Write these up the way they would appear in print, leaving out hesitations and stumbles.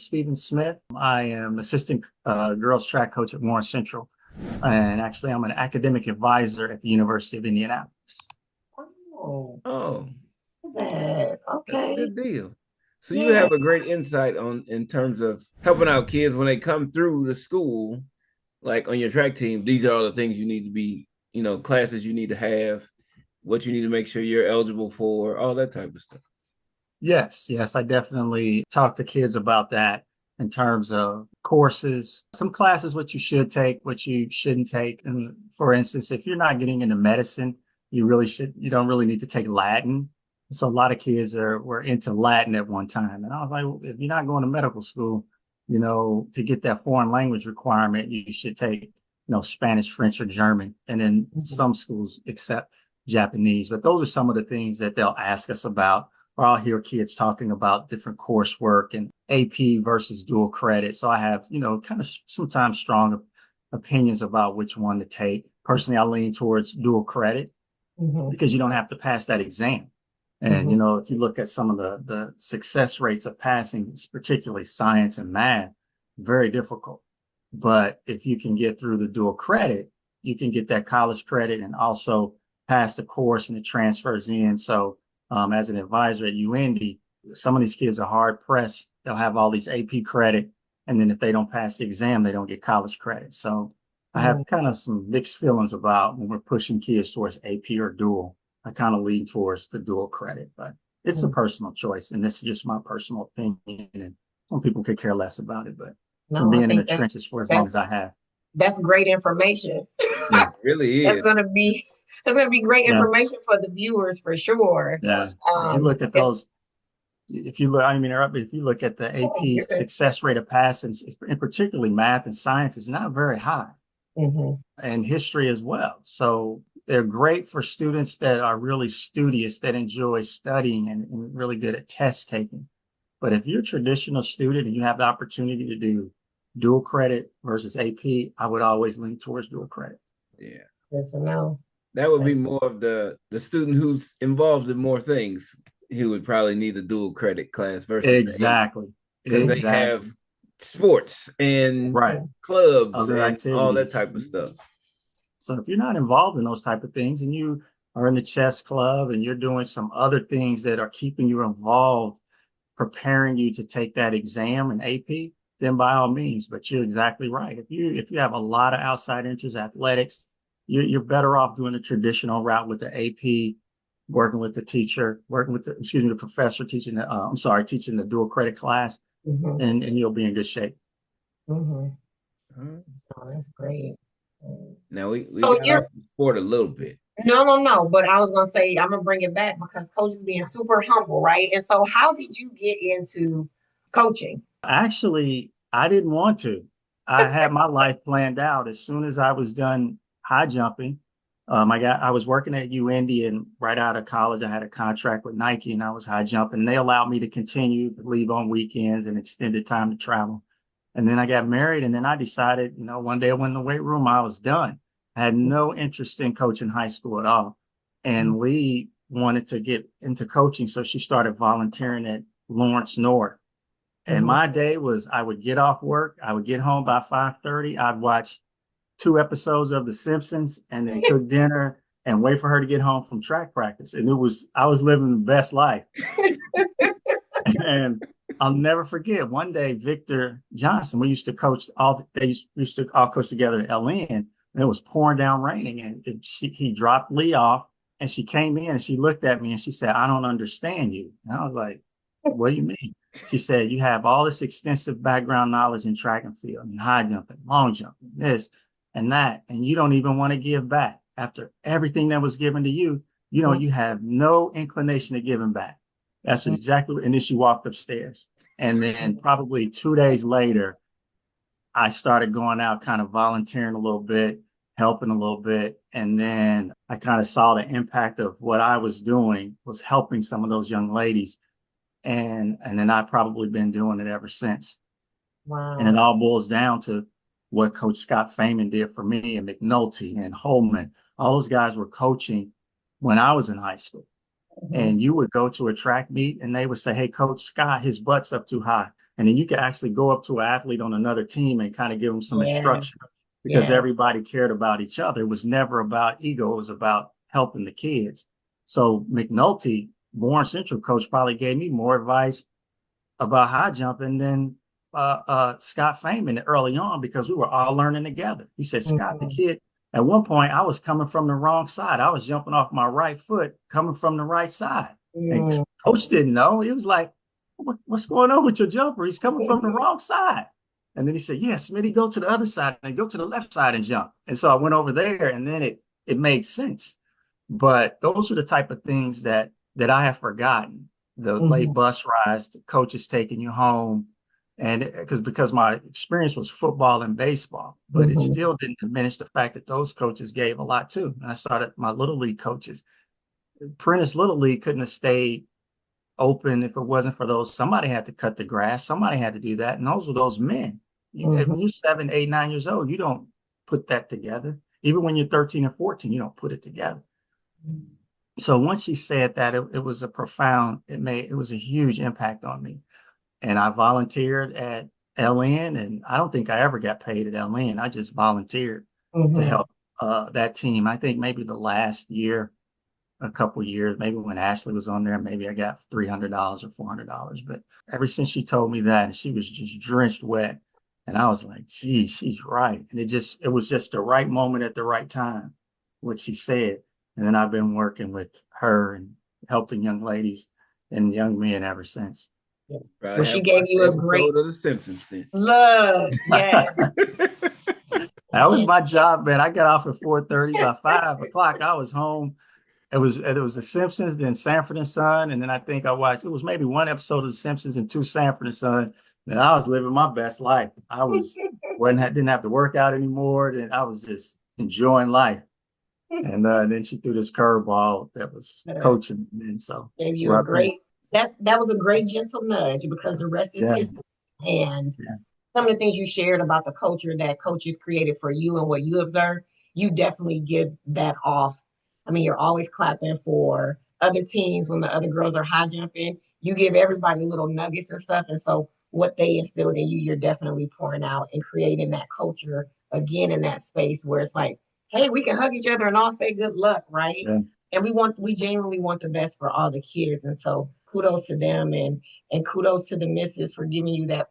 Stephen Smith. I am assistant girls track coach at Warren Central. And actually, I'm an academic advisor at the University of Indianapolis. Oh, Oh, that. that's a Okay. good deal. So you Yeah. have a great insight on in terms of helping out kids when they come through the school, like on your track team. These are all the things you need to be, classes you need to have, what you need to make sure you're eligible for, all that type of stuff. Yes, I definitely talk to kids about that in terms of courses, some classes, what you should take, what you shouldn't take. And for instance, if you're not getting into medicine, you don't really need to take Latin. So a lot of kids were into Latin at one time. And I was like, well, if you're not going to medical school, to get that foreign language requirement, you should take, Spanish, French, or German. And then some schools accept Japanese. But those are some of the things that they'll ask us about, or I'll hear kids talking about different coursework and AP versus dual credit. So I have, kind of sometimes strong opinions about which one to take. Personally, I lean towards dual credit because you don't have to pass that exam. And, if you look at some of the success rates of passing, particularly science and math, very difficult. But if you can get through the dual credit, you can get that college credit and also pass the course and it transfers in. So as an advisor at UIndy, some of these kids are hard pressed. They'll have all these AP credit. And then if they don't pass the exam, they don't get college credit. So I have kind of some mixed feelings about when we're pushing kids towards AP or dual. I kind of lean towards the dual credit, but it's a personal choice. And this is just my personal opinion. And some people could care less about it, but from No, I being in the think that's trenches for as long as that's I have. that's great information. Yeah. It really That's is. gonna be that's gonna be great Yeah. information for the viewers for sure. Yeah. If you look at It's those, if you look, I mean, if you look at the AP success rate of passing, and particularly math and science, is not very high, and history as well. So they're great for students that are really studious, that enjoy studying and really good at test taking. But if you're a traditional student and you have the opportunity to do dual credit versus AP, I would always lean towards dual credit. Yeah. good to know. That would be more of the student who's involved in more things. He would probably need a dual credit class versus Exactly. because they have sports and right clubs other and all that activities. type of stuff. So if you're not involved in those type of things and you are in the chess club and you're doing some other things that are keeping you involved, preparing you to take that exam in AP, then by all means. But you're exactly right. If you have a lot of outside interest, athletics, you're better off doing the traditional route with the AP, working with the teacher, the professor teaching teaching the dual credit class, and you'll be in good shape. Oh, that's great. Now we So got off the sport a little bit. no. But I was gonna say I'm gonna bring it back because coach is being super humble, right? And so, how did you get into coaching? Actually, I didn't want to. I had my life planned out as soon as I was done high jumping. I was working at UIndy, and right out of college, I had a contract with Nike, and I was high jumping. They allowed me to continue to leave on weekends and extended time to travel. And then I got married, and then I decided, one day I went in the weight room, I was done. I had no interest in coaching high school at all. And Lee wanted to get into coaching, so she started volunteering at Lawrence North. And my day was I would get off work, I would get home by 5:30, I'd watch 2 episodes of The Simpsons and then cook dinner and wait for her to get home from track practice. And I was living the best life. And I'll never forget one day, Victor Johnson, we used to coach they used to all coach together at LN, and it was pouring down raining, and he dropped Lee off, and she came in and she looked at me and she said, "I don't understand you." And I was like, "What do you mean?" She said, "You have all this extensive background knowledge in track and field and high jumping, long jumping, this and that, and you don't even want to give back after everything that was given to you. You have no inclination to giving back." That's exactly. And then she walked upstairs. And then probably 2 days later, I started going out, kind of volunteering a little bit, helping a little bit. And then I kind of saw the impact of what I was doing was helping some of those young ladies. And then I've probably been doing it ever since. Wow. And it all boils down to what Coach Scott Feynman did for me, and McNulty and Holman. All those guys were coaching when I was in high school. And you would go to a track meet and they would say, "Hey, Coach Scott, his butt's up too high." And then you could actually go up to an athlete on another team and kind of give them some Yeah. instruction because Yeah. everybody cared about each other. It was never about ego. It was about helping the kids. So McNulty, Bourne Central coach, probably gave me more advice about high jumping than Scott Feynman early on because we were all learning together. He said, Scott, the kid, at one point, I was coming from the wrong side. I was jumping off my right foot, coming from the right side. And coach didn't know. He was like, what's going on with your jumper? He's coming from the wrong side. And then he said, yeah, Smitty, go to the other side and go to the left side and jump. And so I went over there and then it made sense. But those are the type of things that I have forgotten. The late bus rides, the coaches taking you home. And because my experience was football and baseball, but it still didn't diminish the fact that those coaches gave a lot too. And I started my little league coaches. Prentice Little League couldn't have stayed open if it wasn't for those. Somebody had to cut the grass. Somebody had to do that. And those were those men. When you're 7, 8, 9 years old, you don't put that together. Even when you're 13 and 14, you don't put it together. So once she said that, it was a profound, it was a huge impact on me. And I volunteered at LN, and I don't think I ever got paid at LN. I just volunteered to help that team. I think maybe the last year, a couple of years, maybe when Ashley was on there, maybe I got $300 or $400. But ever since she told me that, and she was just drenched wet, and I was like, gee, she's right. And it was just the right moment at the right time, what she said. And then I've been working with her and helping young ladies and young men ever since. Well, she gave you a great of the Simpsons. Look, yeah. That was my job, man. I got off at 4:30. By 5 o'clock, I was home. It was the Simpsons, then Sanford and Son, and then I think I watched. It was maybe one episode of the Simpsons and 2 Sanford and Son. And I was living my best life. I didn't have to work out anymore, and I was just enjoying life. And then she threw this curveball that was coaching, and so gave you a great. That was a great gentle nudge because the rest is history. And some of the things you shared about the culture that coaches created for you and what you observed, you definitely give that off. I mean, you're always clapping for other teams when the other girls are high jumping. You give everybody little nuggets and stuff. And so what they instilled in you, you're definitely pouring out and creating that culture again in that space where it's like, hey, we can hug each other and all say good luck, right? Yeah. And we genuinely want the best for all the kids. And so kudos to them and kudos to the missus for giving you that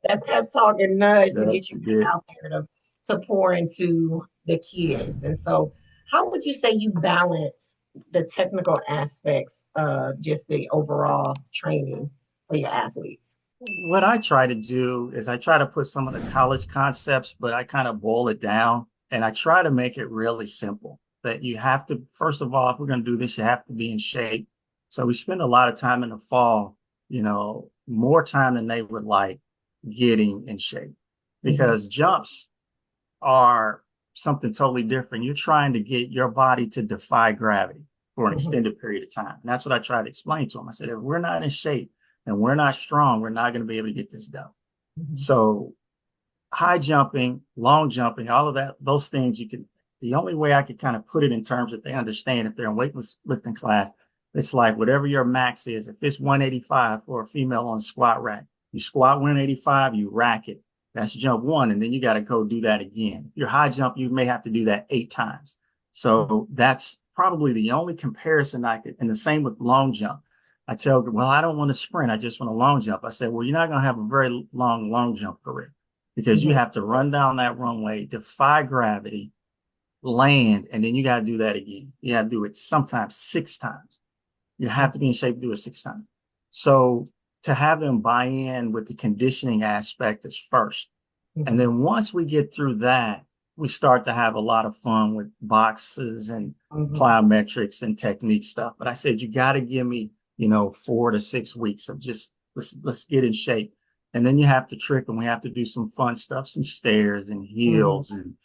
that pep talk and nudge to get you out there to pour into the kids. And so how would you say you balance the technical aspects of just the overall training for your athletes? What I try to do is I try to put some of the college concepts, but I kind of boil it down and I try to make it really simple. That you have to, first of all, if we're going to do this, you have to be in shape. So we spend a lot of time in the fall, more time than they would like getting in shape because jumps are something totally different. You're trying to get your body to defy gravity for an extended period of time. And that's what I try to explain to them. I said, if we're not in shape and we're not strong, we're not going to be able to get this done. So high jumping, long jumping, all of that, those things the only way I could kind of put it in terms that they understand if they're in weightlifting class, it's like whatever your max is. If it's 185 for a female on a squat rack, you squat 185, you rack it. That's jump 1. And then you got to go do that again. If you're high jump, you may have to do that 8 times. So that's probably the only comparison I could. And the same with long jump. I tell them, well, I don't want to sprint. I just want to long jump. I said, well, you're not going to have a very long jump career because you have to run down that runway, defy gravity, land, and then you got to do that again. You have to do it sometimes 6 times. You have to be in shape to do it 6 times. So to have them buy in with the conditioning aspect is first. And then once we get through that, we start to have a lot of fun with boxes and plyometrics and technique stuff. But I said, you got to give me, 4 to 6 weeks of just let's get in shape. And then you have to trick them. We have to do some fun stuff, some stairs and heels and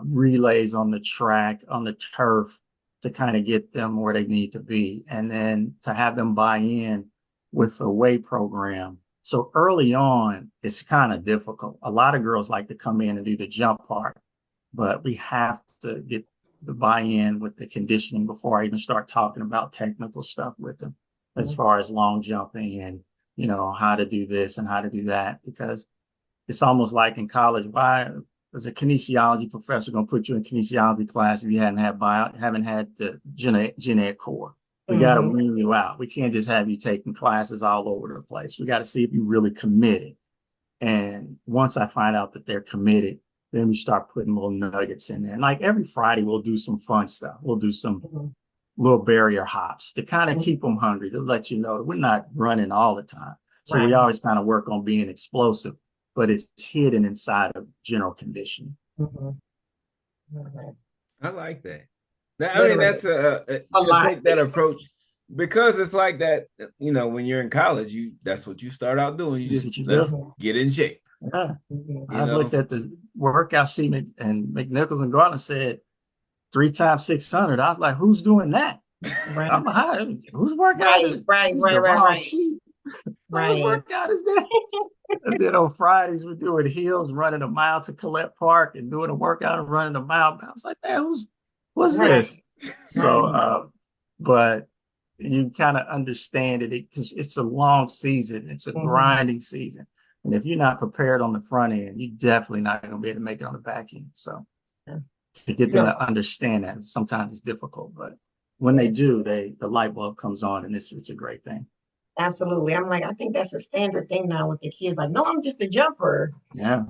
relays on the track, on the turf to kind of get them where they need to be. And then to have them buy in with a weight program. So early on, it's kind of difficult. A lot of girls like to come in and do the jump part, but we have to get the buy-in with the conditioning before I even start talking about technical stuff with them as far as long jumping and, how to do this and how to do that, because it's almost like in college, why is a kinesiology professor going to put you in kinesiology class if you haven't had the gen ed core? We got to wean you out. We can't just have you taking classes all over the place. We got to see if you're really committed. And once I find out that they're committed, then we start putting little nuggets in there. And like every Friday, we'll do some fun stuff. We'll do some little barrier hops to kind of keep them hungry, to let you know that we're not running all the time. So we always kind of work on being explosive, but it's hidden inside of general conditioning. I like that. I mean, that's to take that approach, because it's like that, when you're in college, that's what you start out doing. You just get in shape. Yeah. I looked at the workout sheet and McNichols and Garland said 3 times 600. I was like, who's doing that? Right. I'm behind. Who's workout? Right. Whose workout is that? And then on Fridays, we're doing hills, running a mile to Collette Park and doing a workout and running a mile. I was like, man, what's this? So, but you kind of understand it. It's a long season. It's a grinding season. And if you're not prepared on the front end, you're definitely not going to be able to make it on the back end. So to get them to understand that, sometimes it's difficult, but when they do, the light bulb comes on, and it's a great thing. Absolutely. I'm like, I think that's a standard thing now with the kids. Like, no, I'm just a jumper. Yeah.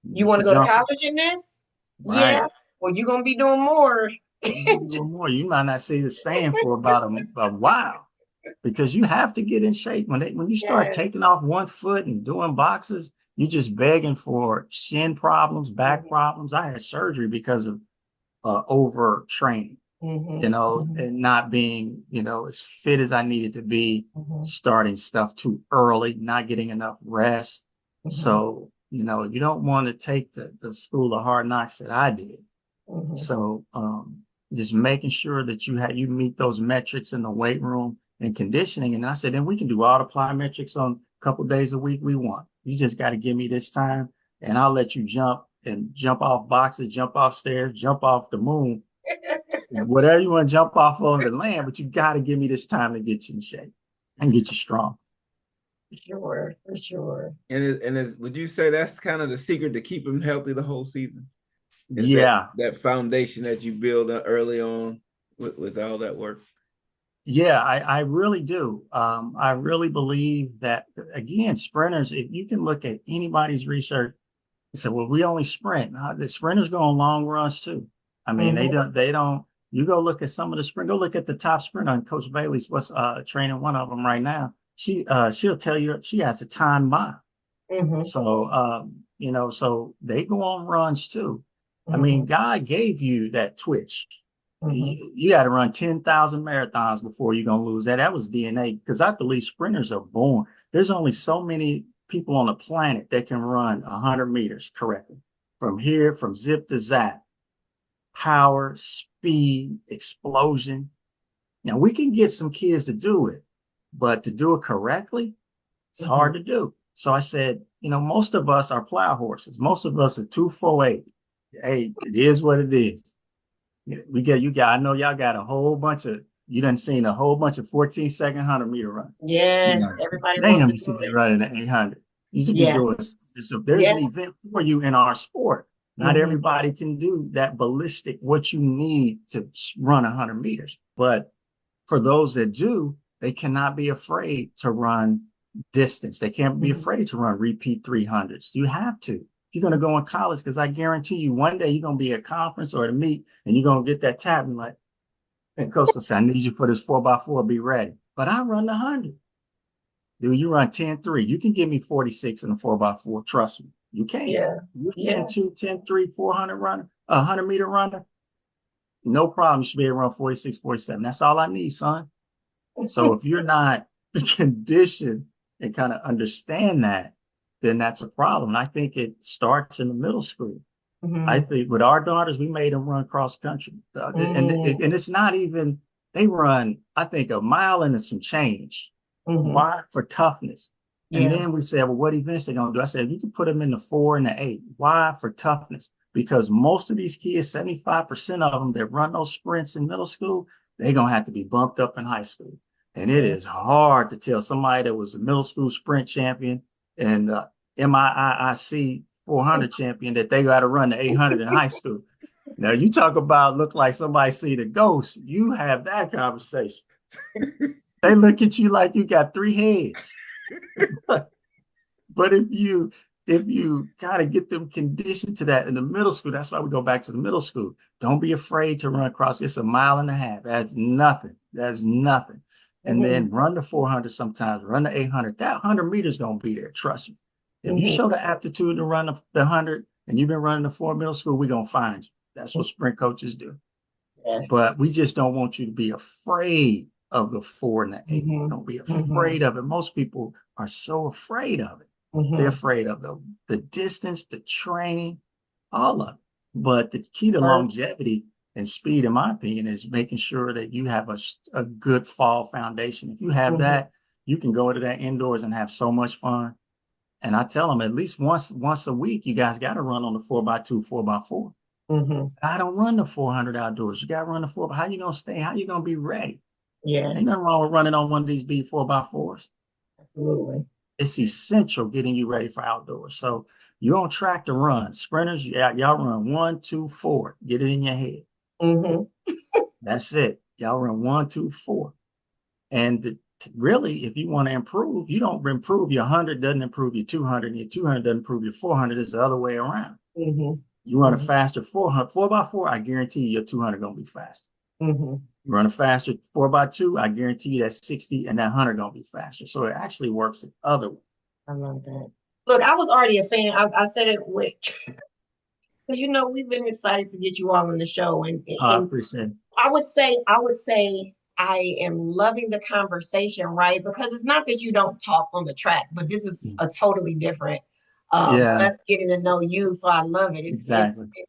You want to go to college in this? Right. Yeah. Well, you're going to be doing more. You might not see the same for about a while, because you have to get in shape. When you start taking off one foot and doing boxes, you're just begging for shin problems, back problems. I had surgery because of overtraining. And not being, as fit as I needed to be, starting stuff too early, not getting enough rest. So, you don't want to take the school of hard knocks that I did. So just making sure that you meet those metrics in the weight room and conditioning. And I said, then we can do all the plyometrics on a couple of days a week we want. You just got to give me this time, and I'll let you jump off boxes, jump off stairs, jump off the moon. Whatever you want to jump off on the land, but you got to give me this time to get you in shape and get you strong. For sure. And would you say that's kind of the secret to keep them healthy the whole season? That foundation that you build early on with all that work. Yeah, I really do. I really believe that, again, sprinters, if you can look at anybody's research, they say, well, we only sprint. The sprinters go on long runs too. I mean, they don't. You go look at some of the sprint. Go look at the top sprinter, and Coach Bailey's training one of them right now. She'll tell you she has a time mile. So so they go on runs too. I mean, God gave you that twitch. You got to run 10,000 marathons before you're gonna lose that. That was DNA, because I believe sprinters are born. There's only so many people on the planet that can run 100 meters correctly, from zip to zap. Power, speed, explosion. Now we can get some kids to do it, but to do it correctly, it's hard to do. So I said, most of us are plow horses. Most of us are 248. Hey, it is what it is. I know y'all got a whole bunch of, you done seen a whole bunch of 14-second 100-meter run. Yes, everybody. Damn, you should be running the 800. You should be doing. So there's an event for you in our sport. Not everybody can do that ballistic, what you need to run 100 meters. But for those that do, they cannot be afraid to run distance. They can't be afraid to run repeat 300s. You have to. You're going to go in college, because I guarantee you one day you're going to be at a conference or at a meet, and you're going to get that tap and like, and coach will say, I need you for this 4x4, be ready. But I run the 100. Dude, you run 10-3. You can give me 46 in a 4x4. Trust me. You can. You can 10-3, 400 runner, 100-meter runner. No problem. You should be able to run 46, 47. That's all I need, son. So if you're not conditioned and kind of understand that, then that's a problem. I think it starts in the middle school. I think with our daughters, we made them run cross country. And it's not even, they run, I think, a mile and some change. Why? For toughness. And then we said, well, what events are they going to do? I said, you can put them in the 4 and the 8. Why? For toughness. Because most of these kids, 75% of them that run those sprints in middle school, they're going to have to be bumped up in high school. And it is hard to tell somebody that was a middle school sprint champion and MIIIC 400 champion that they got to run the 800 in high school. Now you talk about look like somebody see the ghost. You have that conversation. They look at you like you got 3 heads. But if you got to get them conditioned to that in the middle school, that's why we go back to the middle school. Don't be afraid to run across. It's a mile and a half. That's nothing. That's nothing. And then run the 400 sometimes, run the 800. That 100 meters going to be there. Trust me. If you show the aptitude to run the 100 and you've been running the 4 middle school, we're going to find you. That's what sprint coaches do. Yes. But we just don't want you to be afraid of the 4 and the 8. Don't be afraid of it. Most people are so afraid of it. They're afraid of the distance, the training, all of it. But the key to longevity and speed, in my opinion, is making sure that you have a good fall foundation. If you have that, you can go to that indoors and have so much fun. And I tell them at least once a week, you guys got to run on the 4x2, 4x4. I don't run the 400 outdoors. You got to run the 4. How you going to stay? How you going to be ready? Yes. Ain't nothing wrong with running on one of these big 4x4s. Absolutely. It's essential getting you ready for outdoors. So you're on track to run. Sprinters, y'all run 1, 2, 4. Get it in your head. That's it. Y'all run 1, 2, 4. And really, if you want to improve, you don't improve your 100 doesn't improve your 200, and your 200 doesn't improve your 400. It's the other way around. You run a faster 4x4, I guarantee you your 200 going to be faster. You run a faster 4x2, I guarantee you that 60 and that 100 going to be faster. So it actually works the other way. I love that. Look, I was already a fan. I said it with, because we've been excited to get you all on the show. And I appreciate it. I would say I am loving the conversation, right? Because it's not that you don't talk on the track, but this is a totally different us getting to know you. So I love it. It's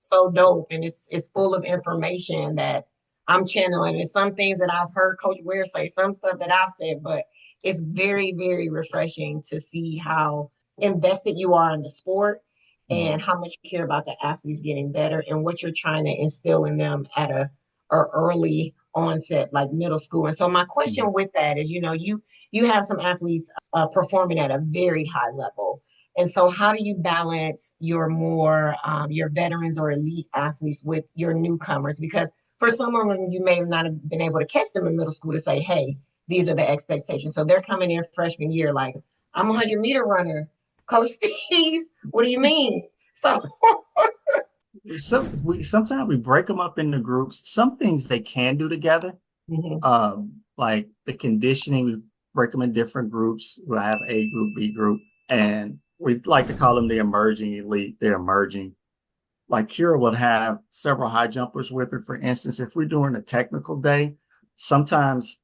so dope, and it's full of information that I'm channeling. And some things that I've heard Coach Ware say, some stuff that I've said, but it's very, very refreshing to see how invested you are in the sport and how much you care about the athletes getting better and what you're trying to instill in them at a early onset, like middle school. And so my question with that is, you have some athletes performing at a very high level. And so how do you balance your more your veterans or elite athletes with your newcomers? Because for some of them, you may not have been able to catch them in middle school to say, hey, these are the expectations. So they're coming in freshman year like, I'm a 100-meter runner. Coach Steve, what do you mean? So sometimes we break them up into groups. Some things they can do together. Like the conditioning, we break them in different groups. We'll have A group, B group, and we like to call them the emerging elite. They're emerging. Like Kira would have several high jumpers with her. For instance, if we're doing a technical day, sometimes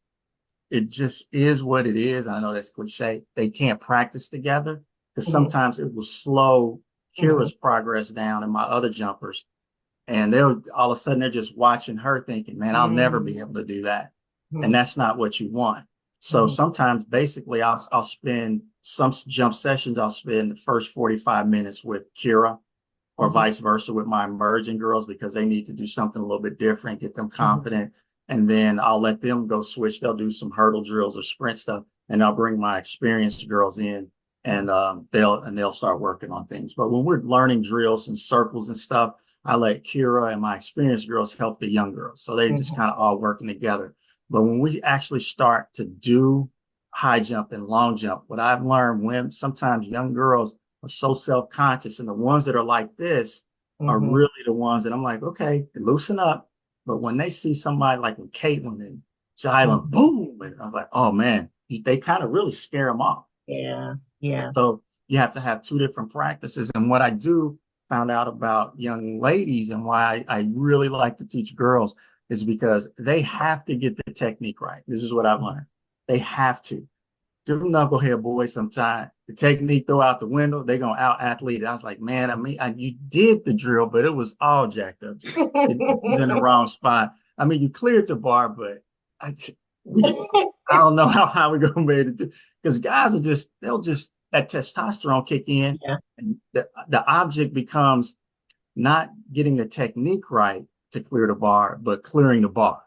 it just is what it is. I know that's cliche. They can't practice together because sometimes it will slow Kira's progress down and my other jumpers. And they'll all of a sudden they're just watching her thinking, man, I'll never be able to do that. And that's not what you want. So sometimes basically I'll spend some jump sessions. I'll spend the first 45 minutes with Kira or vice versa with my emerging girls because they need to do something a little bit different, get them confident. And then I'll let them go switch. They'll do some hurdle drills or sprint stuff. And I'll bring my experienced girls in and they'll start working on things. But when we're learning drills and circles and stuff, I let Kira and my experienced girls help the young girls. So they just kind of all working together. But when we actually start to do high jump and long jump, what I've learned when sometimes young girls are so self-conscious and the ones that are like this are really the ones that I'm like, okay, loosen up. But when they see somebody like with Caitlin and Jylen, boom, and I was like, oh man, they kind of really scare them off. Yeah. So you have to have 2 different practices. And what I found out about young ladies and why I really like to teach girls is because they have to get the technique right. This is what I've learned. They have to. Do knucklehead boys sometimes. The technique throw out the window, they're going to out-athlete it. I was like, man, you did the drill, but it was all jacked up. It was in the wrong spot. I mean, you cleared the bar, but I don't know how we're going to be able to do. Because guys they'll just, that testosterone kick in, and the object becomes not getting the technique right to clear the bar, but clearing the bar.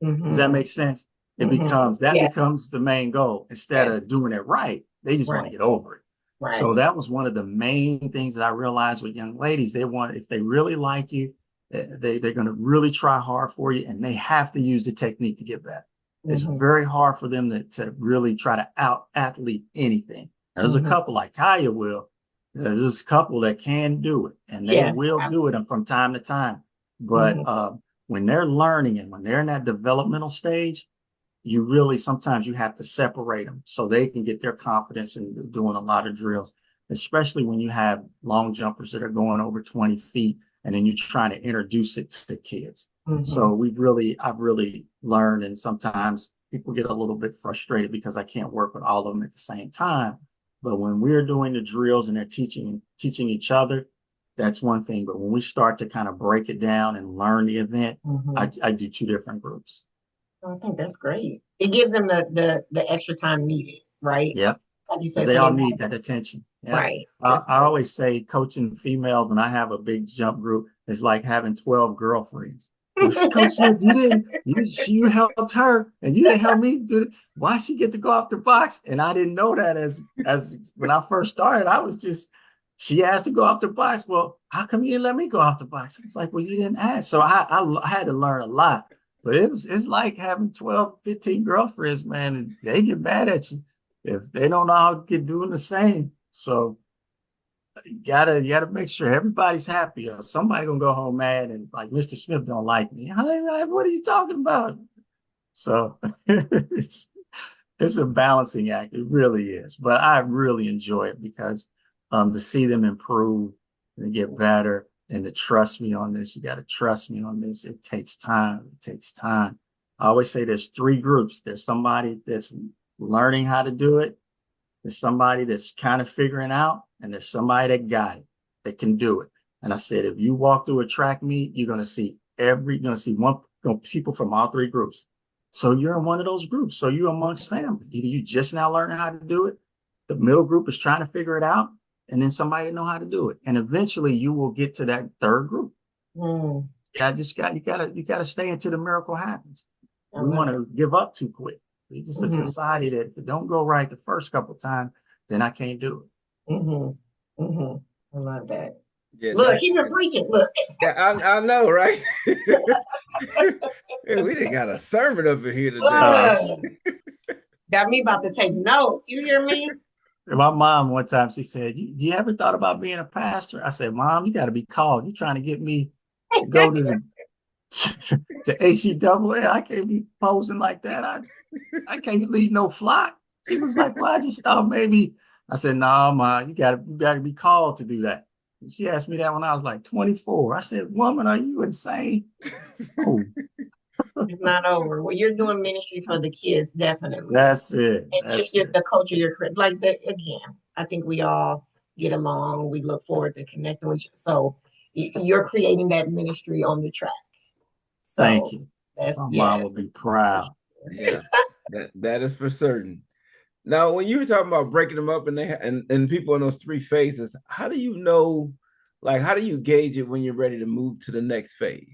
Does that make sense? It becomes Yes. becomes the main goal instead of doing it right. They just want to get over it. Right. So that was one of the main things that I realized with young ladies. They want, if they really like you, they're going to really try hard for you, and they have to use the technique to get better. It's very hard for them to really try to out athlete anything. Now, there's a couple like Kaya will. There's a couple that can do it, and they will do it from time to time. But when they're learning and when they're in that developmental stage, you really sometimes you have to separate them so they can get their confidence in doing a lot of drills, especially when you have long jumpers that are going over 20 feet and then you're trying to introduce it to the kids. So I've really learned, and sometimes people get a little bit frustrated because I can't work with all of them at the same time. But when we're doing the drills and they're teaching each other, that's one thing. But when we start to kind of break it down and learn the event, I do two different groups. I think that's great. It gives them the extra time needed, right? Yep. Like you said, they all need that attention. Yeah. Right. I always say coaching females when I have a big jump group is like having 12 girlfriends. Coach Smith, you helped her and you didn't help me do it. Why she get to go off the box? And I didn't know that as when I first started, I was just, she asked to go off the box. Well, how come you didn't let me go off the box? I was like, well, you didn't ask. So I had to learn a lot. But it's like having 12, 15 girlfriends, man. And they get mad at you if they don't know how to get doing the same. So you gotta make sure everybody's happy, or somebody gonna go home mad and like, Mr. Smith don't like me. What are you talking about? So it's a balancing act. It really is. But I really enjoy it because to see them improve and get better and to trust me on this. You got to trust me on this. It takes time. It takes time. I always say there's three groups. There's somebody that's learning how to do it. There's somebody that's kind of figuring out, and there's somebody that got it, that can do it. And I said, if you walk through a track meet, you're going to see people from all three groups. So you're in one of those groups. So you're amongst family. Either you just now learning how to do it, the middle group is trying to figure it out, and then somebody know how to do it. And eventually you will get to that third group. Yeah, you gotta stay until the miracle happens. We want to give up too quick. We're just a society that if it don't go right the first couple of times, then I can't do it. I love that. Yeah, look, keep it preaching. Look. Yeah, I know, right? Yeah, we done got a sermon up in here today. Got me about to take notes. You hear me? My mom one time, she said, do you ever thought about being a pastor? I said, Mom, you got to be called. You're trying to get me to go to the ACAA. I can't be posing like that. I can't lead no flock. She was like, well, I just thought maybe. I said, no, Mom, you got to be called to do that. And she asked me that when I was like 24. I said, woman, are you insane? Oh. It's not over. Well, you're doing ministry for the kids, definitely. That's it. And just the culture you're creating. Like again, I think we all get along. We look forward to connecting with you. So you're creating that ministry on the track. So thank you. My mom will be proud. Yeah, that is for certain. Now, when you were talking about breaking them up and people in those three phases, how do you know, like, how do you gauge it when you're ready to move to the next phase?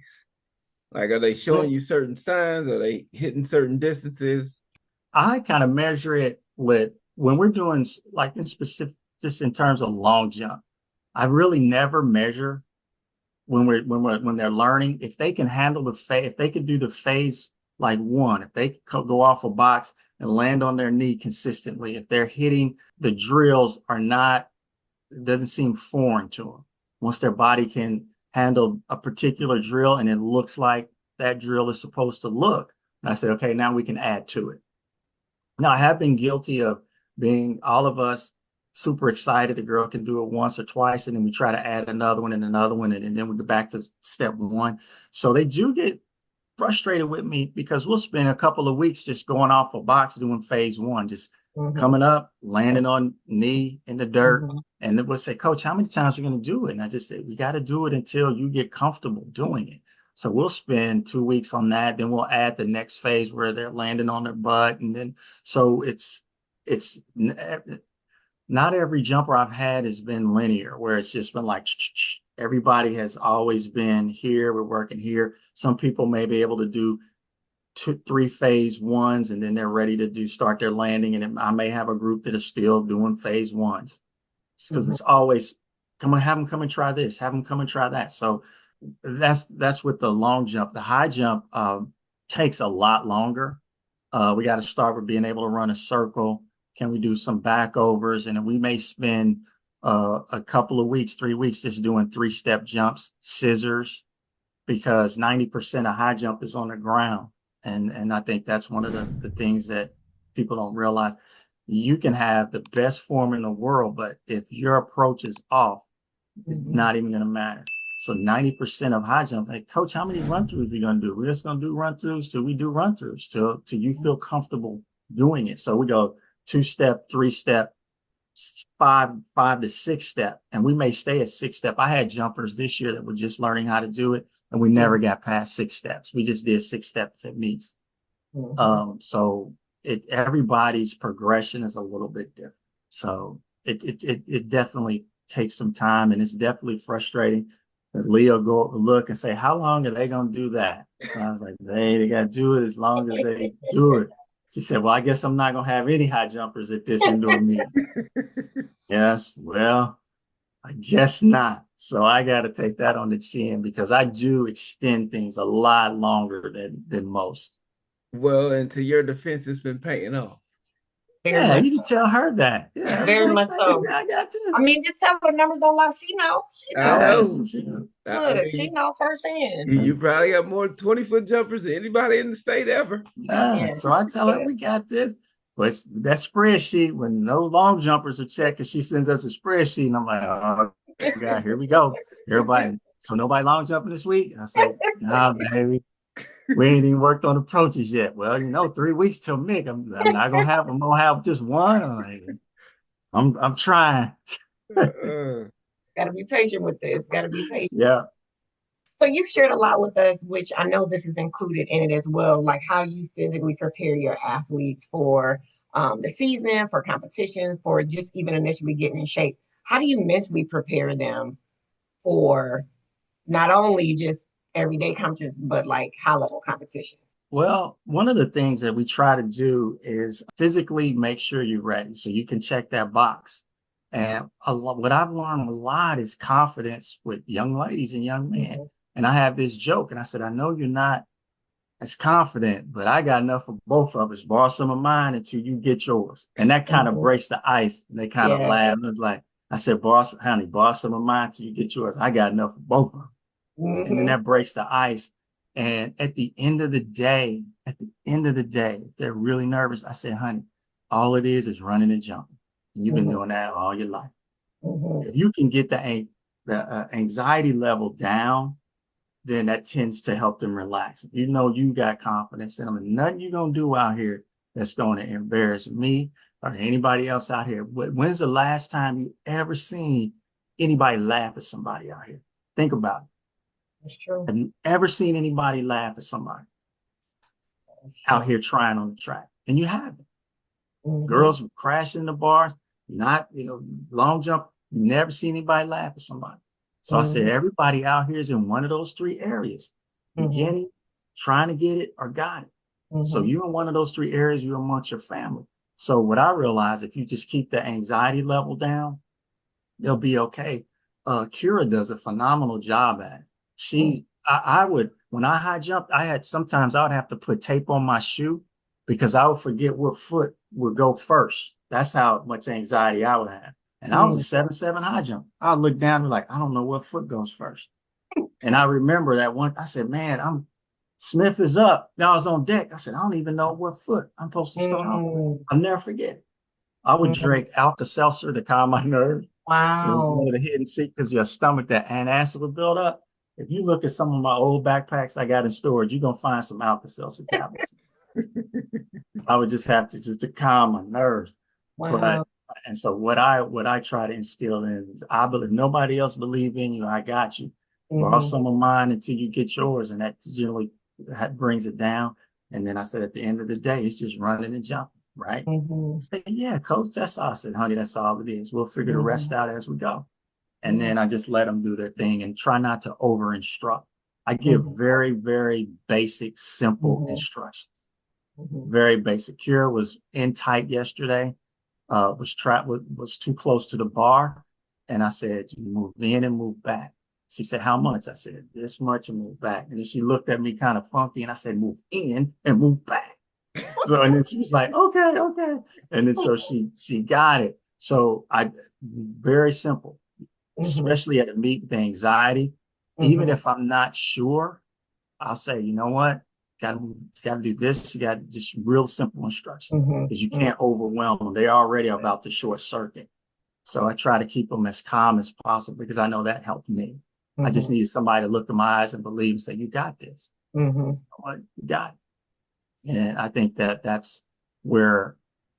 Like, are they showing you certain signs? Are they hitting certain distances? I kind of measure it with when we're doing like in specific, just in terms of long jump. I really never measure when they're learning if they can handle the phase, if they can do the phase like one, if they can go off a box and land on their knee consistently, if they're hitting the drills it doesn't seem foreign to them. Once their body can handle a particular drill and it looks like that drill is supposed to look. And I said, okay, now we can add to it. Now I have been guilty of being all of us super excited. The girl can do it once or twice, and then we try to add another one and another one, and then we go back to step one. So they do get frustrated with me because we'll spend a couple of weeks just going off a box doing phase one, just coming up, landing on knee in the dirt. And then we'll say, Coach, how many times are you going to do it? And I just say, we got to do it until you get comfortable doing it. So we'll spend 2 weeks on that. Then we'll add the next phase where they're landing on their butt. And then, so it's not every jumper I've had has been linear, where it's just been like, everybody has always been here. We're working here. Some people may be able to do 3 phase ones, and then they're ready to start their landing. And I may have a group that is still doing phase ones. Because it's always, come on, have them come and try this, have them come and try that. So that's with the long jump. The high jump takes a lot longer. We got to start with being able to run a circle. Can we do some backovers? And then we may spend a couple of weeks, 3 weeks, just doing 3-step jumps, scissors, because 90% of high jump is on the ground. And I think that's one of the things that people don't realize. You can have the best form in the world, but if your approach is off, it's not even going to matter. So 90% of high jump, hey, coach, how many run throughs are you going to do? We're just going to do run throughs till we do run throughs, till you feel comfortable doing it. So we go 2-step, 3-step, 5 to 6-step, and we may stay at 6-step. I had jumpers this year that were just learning how to do it, and we never got past 6 steps. We just did 6 steps at meets. So everybody's progression is a little bit different. So it definitely takes some time, and it's definitely frustrating. Because Leo go look and say, how long are they going to do that? And I was like, they got to do it as long as they do it. She said, well, I guess I'm not going to have any high jumpers at this indoor meet. Yes, well, I guess not. So I got to take that on the chin, because I do extend things a lot longer than most. Well, and to your defense, it's been paying off. Yeah, you can tell her that. Yeah, very much so. I got this. I mean, just tell her numbers don't lie. She know. Look, she know firsthand. You probably got more 20-foot jumpers than anybody in the state ever. Yeah. So I tell her we got this. But that spreadsheet, when those long jumpers are checking, she sends us a spreadsheet, and I'm like, oh God, here we go. Everybody, so nobody long jumping this week? I said, nah, baby. We ain't even worked on approaches yet. Well, 3 weeks till Mick. I'm not gonna have. I'm gonna have just one. I'm trying. Gotta be patient with this. Gotta be patient. Yeah. So you've shared a lot with us, which I know this is included in it as well, like how you physically prepare your athletes for the season, for competition, for just even initially getting in shape. How do you mentally prepare them for not only just everyday competitions, but like high-level competition? Well, one of the things that we try to do is physically make sure you're ready, so you can check that box. And what I've learned a lot is confidence with young ladies and young men. And I have this joke, and I said, I know you're not as confident, but I got enough of both of us. Borrow some of mine until you get yours. And that kind of breaks the ice. And they kind of laugh. And it was like, I said, borrow some of mine until you get yours. I got enough of both of them. And then that breaks the ice. And at the end of the day, if they're really nervous, I say, honey, all it is running and jumping. And you've been doing that all your life. If you can get the anxiety level down, then that tends to help them relax. If you know you got confidence in them, and nothing you're going to do out here that's going to embarrass me or anybody else out here. When's the last time you ever seen anybody laugh at somebody out here? Think about it. That's true. Have you ever seen anybody laugh at somebody out here trying on the track? And you haven't. Girls crashing in the bars, not, long jump, never seen anybody laugh at somebody. So I said, everybody out here is in one of those 3 areas, beginning, trying to get it, or got it. So you're in one of those 3 areas, you're amongst your family. So what I realized, if you just keep the anxiety level down, they'll be okay. Kira does a phenomenal job at it. I would, when I high jumped, sometimes I would have to put tape on my shoe, because I would forget what foot would go first. That's how much anxiety I would have. And I was a 7-7 high jump. I would look down and be like, I don't know what foot goes first. And I remember that one, I said, man, Smith is up. Now I was on deck. I said, I don't even know what foot I'm supposed to start off. I'll never forget it. I would drink Alka-Seltzer to calm my nerves. Wow. One of the hidden secrets, because your stomach, that antacid would build up. If you look at some of my old backpacks I got in storage, you're going to find some Alka-Seltzer tablets. I would just have to calm my nerves. Wow. And so what I try to instill in is, I believe, nobody else believe in you. I got you. Borrow some of mine until you get yours. And that generally brings it down. And then I said, at the end of the day, it's just running and jumping, right? Say, yeah, coach, that's all. I said, honey, that's all it is. We'll figure the rest out as we go. And then I just let them do their thing and try not to over instruct. I give Mhm. very, very basic, simple Mhm. instructions. Mhm. Very basic. Kira was in tight yesterday. Was too close to the bar, and I said, "You move in and move back." She said, "How much?" I said, "This much and move back." And then she looked at me kind of funky, and I said, "Move in and move back." So and then she was like, "Okay, okay." And then so she got it. So I very simple, Mhm. especially at a meet, the anxiety. Even Mhm. if I'm not sure, I'll say, you know what? Gotta do this. You got just real simple instructions Mhm. because you Mhm. can't overwhelm them. They're already about to short circuit. So I try to keep them as calm as possible because I know that helped me. I just Mhm. needed somebody to look in my eyes and believe and say, "You got this. Mhm. You got it." And I think that that's where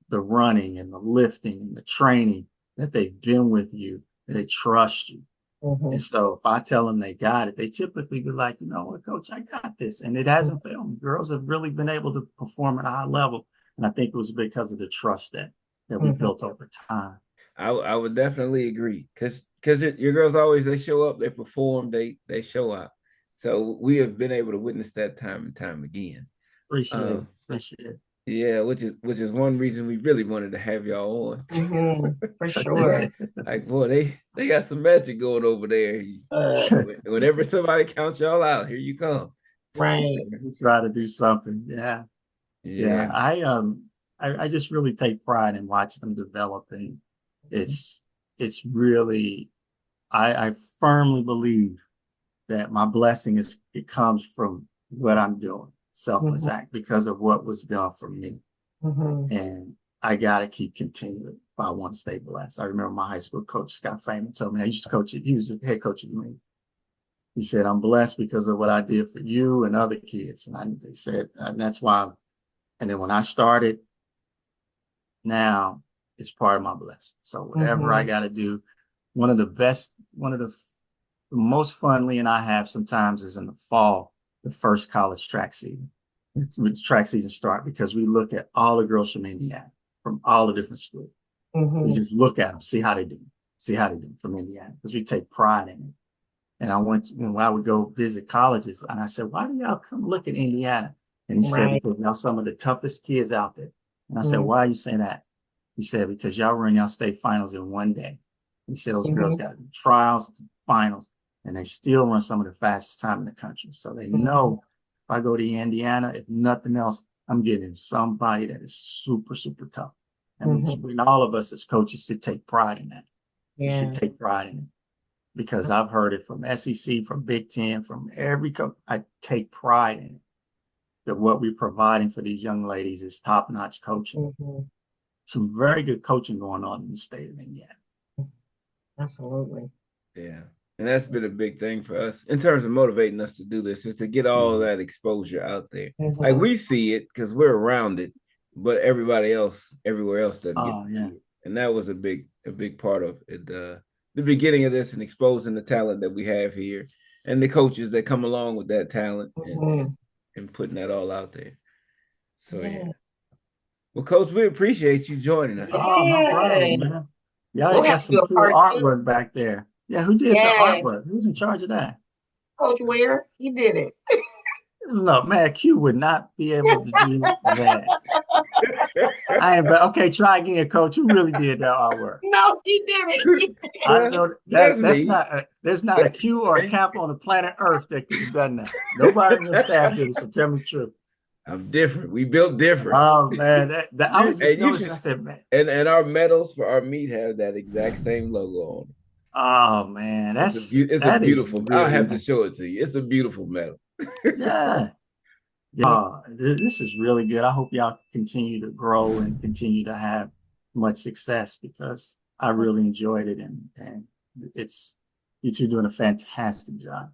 the running and the lifting and the training that they've been with you, they trust you. And Mhm. so if I tell them they got it, they typically be like, "You know what, coach, I got this." And it hasn't failed me. Girls have really been able to perform at a high level. And I think it was because of the trust that we Mhm. built over time. I would definitely agree because your girls always they show up, they perform, they show up. So we have been able to witness that time and time again. Appreciate it. Um, Appreciate it. yeah, which is one reason we really wanted to have y'all on. Mhm. For sure. Like, boy, they got some magic going over there. Uh, Whenever somebody counts y'all out, here you come. right. We try to do something. Yeah. Yeah. Yeah. I just really take pride in watching them develop, and it's it's really I firmly believe that my blessing is it comes from what I'm doing, selfless Mhm. act because of what was done for me. Mhm. And I gotta keep continuing if I want to stay blessed. I remember my high school coach, Scott Feynman, told me I used to coach it. He was the head coach of the league. He said, "I'm blessed because of what I did for you and other kids." They said, and that's why. And then when I started, now it's part of my blessing. So whatever I Mhm. got to do, one of the most fun Lee and I have sometimes is in the fall, the first college track season. When track season start because we look at all the girls from Indiana, from all the different schools. We Mhm. just look at them, see how they do from Indiana because we take pride in it. And when I would go visit colleges, and I said, "Why do y'all come look at Indiana?" And he said, Right. "Because y'all some of the toughest kids out there." And I said, Mhm. "Why are you saying that?" He said, "Because y'all run y'all state finals in one day." He said, "Those girls Mhm. got trials, finals, and they still run some of the fastest time in the country." So they Mhm. know if I go to Indiana, if nothing else, I'm getting somebody that is super, super tough. And Mhm. when all of us as coaches should take pride in that. We should Yeah. take pride in it because I've heard it from SEC, from Big Ten, from every coach. I take pride in it that what we're providing for these young ladies is top-notch coaching. Mhm. Some very good coaching going on in the state of Indiana. Absolutely. Yeah. And that's been a big thing for us in terms of motivating us to do this, is to get all of that exposure out there. Like Mhm. we see it because we're around it, but everybody else, everywhere else doesn't get Oh to yeah, see it. And that was a big part of it. The beginning of this and exposing the talent that we have here and the coaches that come along with that talent Mhm. and putting that all out there. So yeah. Yeah. Well, Coach, we appreciate you joining us. oh, no problem, man. Yes. Y'all We'll got have to do some a cool part two. artwork back there. Yeah, who did the Yes. artwork? Who's in charge of that? Coach Ware, he did it. No, man, Q would not be able to do that. I am, but okay, try again, coach. Who really did that artwork? No, he did it. He did I it. don't know That's that's me. not there's not a Q or a cap on the planet Earth that could have done that. Nobody on your staff did it, so tell me the truth. I'm different. We built different. Oh man, I was just And you noticing. should, I said, man, and our medals for our meet have that exact same logo on it. oh man, It's a that is beautiful. I'll really have to nice. show it to you. It's a beautiful medal. Yeah, yeah. This is really good. I hope y'all continue to grow and continue to have much success because I really enjoyed it and it's you two doing a fantastic job.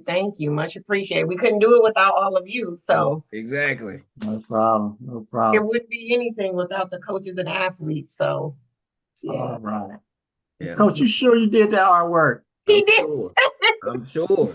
Thank you. Much appreciated. We couldn't do it without all of you. So Exactly. No problem. No it problem. wouldn't be anything without the coaches and athletes. So yeah. All right. Yeah. Coach, you sure you did that artwork? He I'm did. sure. I'm sure.